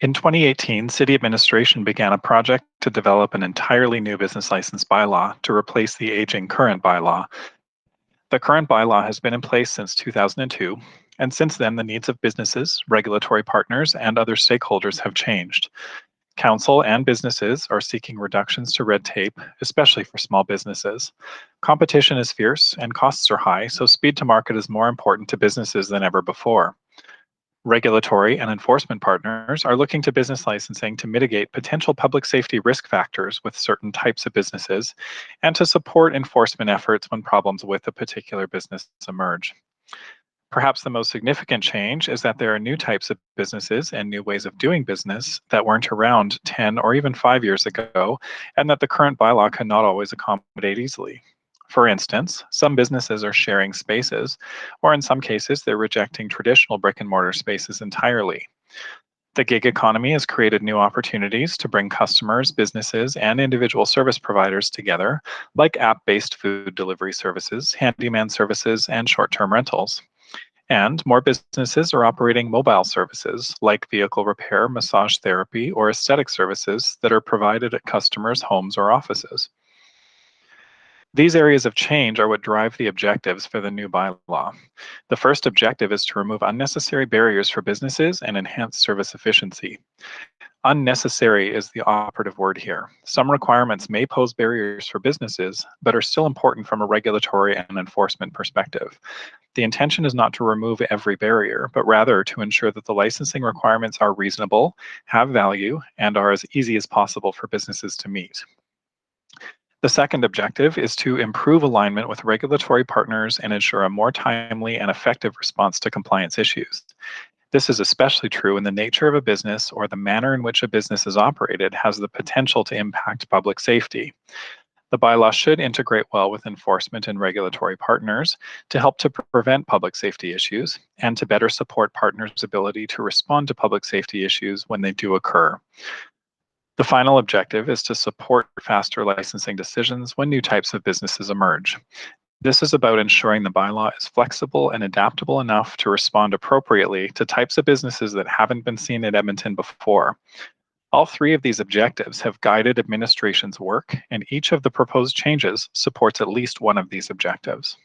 In 2018, City Administration began a project to develop an entirely new business license bylaw to replace the aging current bylaw. The current bylaw has been in place since 2002, and since then, the needs of businesses, regulatory partners, and other stakeholders have changed. Council and businesses are seeking reductions to red tape, especially for small businesses. Competition is fierce and costs are high, so speed to market is more important to businesses than ever before. Regulatory and enforcement partners are looking to business licensing to mitigate potential public safety risk factors with certain types of businesses and to support enforcement efforts when problems with a particular business emerge. Perhaps the most significant change is that there are new types of businesses and new ways of doing business that weren't around 10 or even 5 years ago, and that the current bylaw cannot always accommodate easily. For instance, some businesses are sharing spaces, or in some cases, they're rejecting traditional brick and mortar spaces entirely. The gig economy has created new opportunities to bring customers, businesses, and individual service providers together, like app-based food delivery services, handyman services, and short-term rentals. And more businesses are operating mobile services like vehicle repair, massage therapy, or aesthetic services that are provided at customers' homes or offices. These areas of change are what drive the objectives for the new bylaw. The first objective is to remove unnecessary barriers for businesses and enhance service efficiency. Unnecessary is the operative word here. Some requirements may pose barriers for businesses, but are still important from a regulatory and enforcement perspective. The intention is not to remove every barrier, but rather to ensure that the licensing requirements are reasonable, have value, and are as easy as possible for businesses to meet. The second objective is to improve alignment with regulatory partners and ensure a more timely and effective response to compliance issues. This is especially true when the nature of a business or the manner in which a business is operated has the potential to impact public safety. The bylaw should integrate well with enforcement and regulatory partners to help to prevent public safety issues and to better support partners' ability to respond to public safety issues when they do occur. The final objective is to support faster licensing decisions when new types of businesses emerge. This is about ensuring the bylaw is flexible and adaptable enough to respond appropriately to types of businesses that haven't been seen in Edmonton before. All three of these objectives have guided administration's work, and each of the proposed changes supports at least one of these objectives.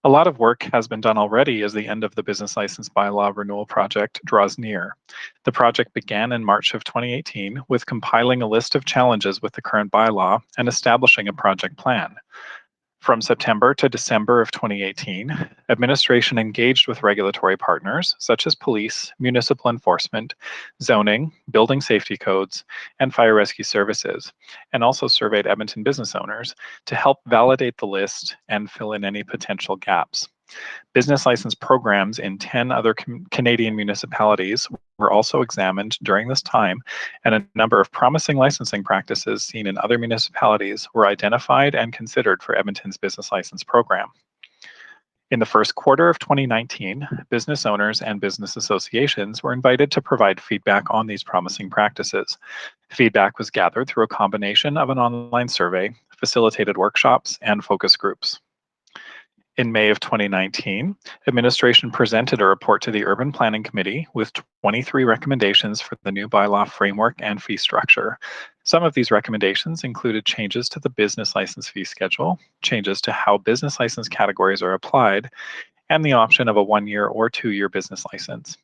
A lot of work has been done already as the end of the business license bylaw renewal project draws near. The project began in March of 2018 with compiling a list of challenges with the current bylaw and establishing a project plan. From September to December of 2018, administration engaged with regulatory partners such as police, municipal enforcement, zoning, building safety codes, and fire rescue services, and also surveyed Edmonton business owners to help validate the list and fill in any potential gaps. Business license programs in 10 other Canadian municipalities were also examined during this time, and a number of promising licensing practices seen in other municipalities were identified and considered for Edmonton's business license program. In the first quarter of 2019, business owners and business associations were invited to provide feedback on these promising practices. Feedback was gathered through a combination of an online survey, facilitated workshops, and focus groups. In May of 2019, administration presented a report to the Urban Planning Committee with 23 recommendations for the new bylaw framework and fee structure. Some of these recommendations included changes to the business license fee schedule, changes to how business license categories are applied, and the option of a 1-year or 2-year business license.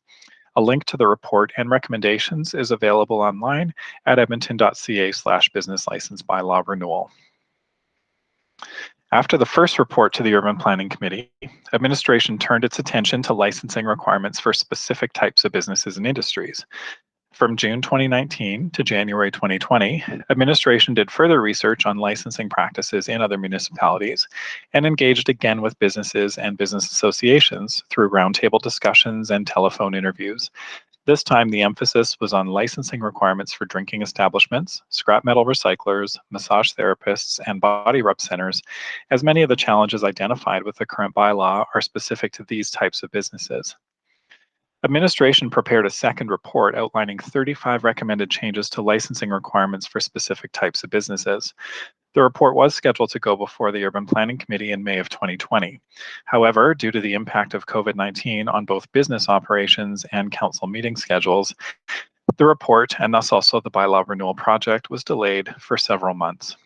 A link to the report and recommendations is available online at edmonton.ca/business license bylaw renewal. After the first report to the Urban Planning Committee, administration turned its attention to licensing requirements for specific types of businesses and industries. From June 2019 to January 2020, administration did further research on licensing practices in other municipalities and engaged again with businesses and business associations through roundtable discussions and telephone interviews. This time, the emphasis was on licensing requirements for drinking establishments, scrap metal recyclers, massage therapists, and body rub centers, as many of the challenges identified with the current bylaw are specific to these types of businesses. Administration prepared a second report outlining 35 recommended changes to licensing requirements for specific types of businesses. The report was scheduled to go before the Urban Planning Committee in May of 2020. However, due to the impact of COVID-19 on both business operations and council meeting schedules, the report, and thus also the bylaw renewal project, was delayed for several months.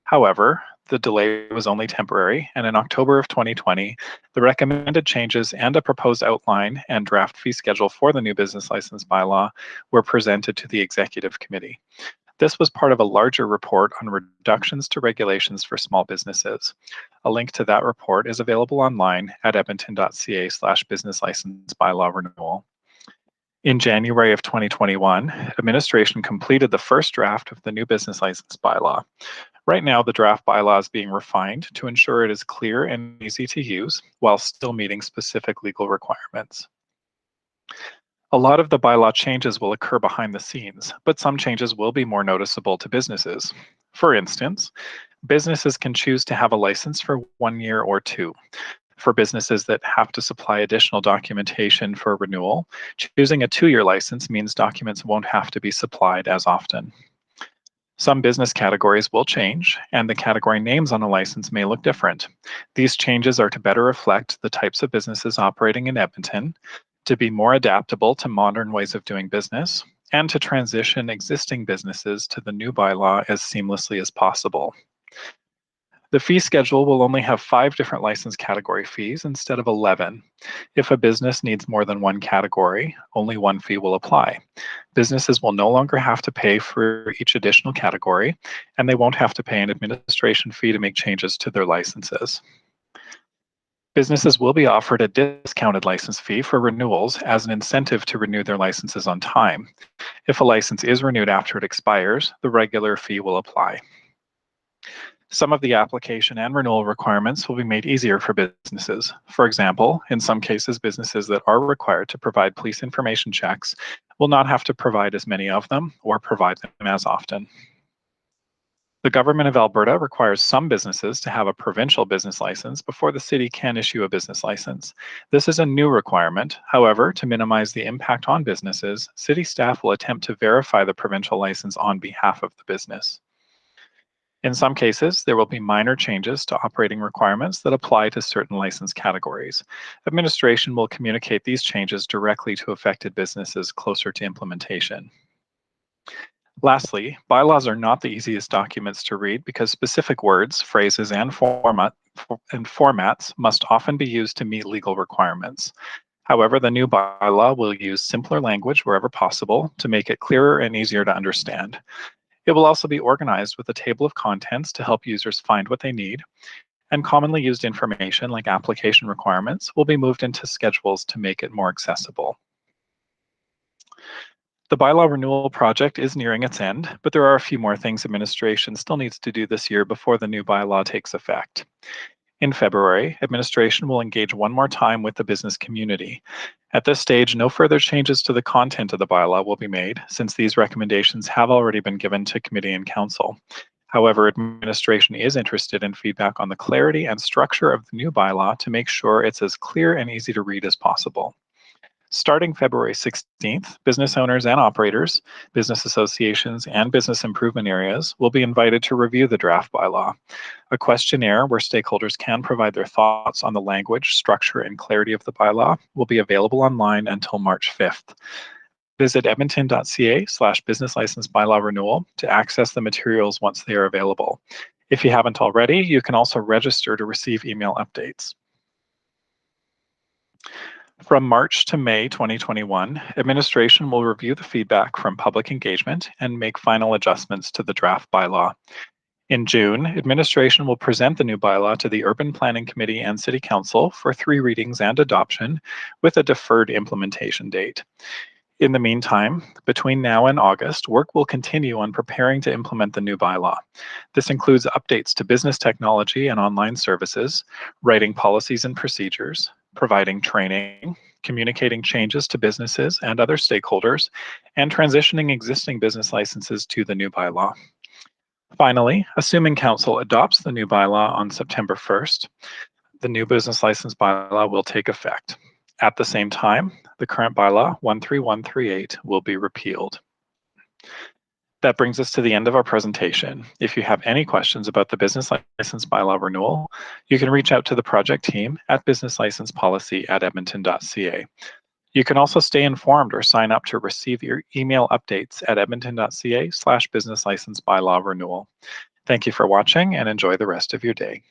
However, the delay was only temporary, and in October of 2020, the recommended changes and a proposed outline and draft fee schedule for the new business license bylaw were presented to the Executive Committee. This was part of a larger report on reductions to regulations for small businesses. A link to that report is available online at edmonton.ca/business license bylaw renewal. In January of 2021, administration completed the first draft of the new business license bylaw. Right now, the draft bylaw is being refined to ensure it is clear and easy to use while still meeting specific legal requirements. A lot of the bylaw changes will occur behind the scenes, but some changes will be more noticeable to businesses. For instance, businesses can choose to have a license for 1 year or 2. For businesses that have to supply additional documentation for renewal, choosing a 2-year license means documents won't have to be supplied as often. Some business categories will change, and the category names on a license may look different. These changes are to better reflect the types of businesses operating in Edmonton, to be more adaptable to modern ways of doing business, and to transition existing businesses to the new bylaw as seamlessly as possible. The fee schedule will only have 5 different license category fees instead of 11. If a business needs more than one category, only one fee will apply. Businesses will no longer have to pay for each additional category, and they won't have to pay an administration fee to make changes to their licenses. Businesses will be offered a discounted license fee for renewals as an incentive to renew their licenses on time. If a license is renewed after it expires, the regular fee will apply. Some of the application and renewal requirements will be made easier for businesses. For example, in some cases, businesses that are required to provide police information checks will not have to provide as many of them or provide them as often. The Government of Alberta requires some businesses to have a provincial business license before the city can issue a business license. This is a new requirement. However, to minimize the impact on businesses, city staff will attempt to verify the provincial license on behalf of the business. In some cases, there will be minor changes to operating requirements that apply to certain license categories. Administration will communicate these changes directly to affected businesses closer to implementation. Lastly, bylaws are not the easiest documents to read because specific words, phrases, and formats must often be used to meet legal requirements. However, the new bylaw will use simpler language wherever possible to make it clearer and easier to understand. It will also be organized with a table of contents to help users find what they need, and commonly used information like application requirements will be moved into schedules to make it more accessible. The bylaw renewal project is nearing its end, but there are a few more things administration still needs to do this year before the new bylaw takes effect. In February, administration will engage one more time with the business community. At this stage, no further changes to the content of the bylaw will be made, since these recommendations have already been given to committee and council. However, administration is interested in feedback on the clarity and structure of the new bylaw to make sure it's as clear and easy to read as possible. Starting February 16th, business owners and operators, business associations, and business improvement areas will be invited to review the draft bylaw. A questionnaire where stakeholders can provide their thoughts on the language, structure, and clarity of the bylaw will be available online until March 5th. Visit edmonton.ca/business license bylaw renewal to access the materials once they are available. If you haven't already, you can also register to receive email updates. From March to May 2021, administration will review the feedback from public engagement and make final adjustments to the draft bylaw. In June, administration will present the new bylaw to the Urban Planning Committee and City Council for 3 readings and adoption with a deferred implementation date. In the meantime, between now and August, work will continue on preparing to implement the new bylaw. This includes updates to business technology and online services, writing policies and procedures, providing training, communicating changes to businesses and other stakeholders, and transitioning existing business licenses to the new bylaw. Finally, assuming Council adopts the new bylaw on September 1st, the new business license bylaw will take effect. At the same time, the current bylaw 13138 will be repealed. That brings us to the end of our presentation. If you have any questions about the business license bylaw renewal, you can reach out to the project team at businesslicensepolicy@edmonton.ca. You can also stay informed or sign up to receive your email updates at edmonton.ca/businesslicensebylaw renewal. Thank you for watching and enjoy the rest of your day.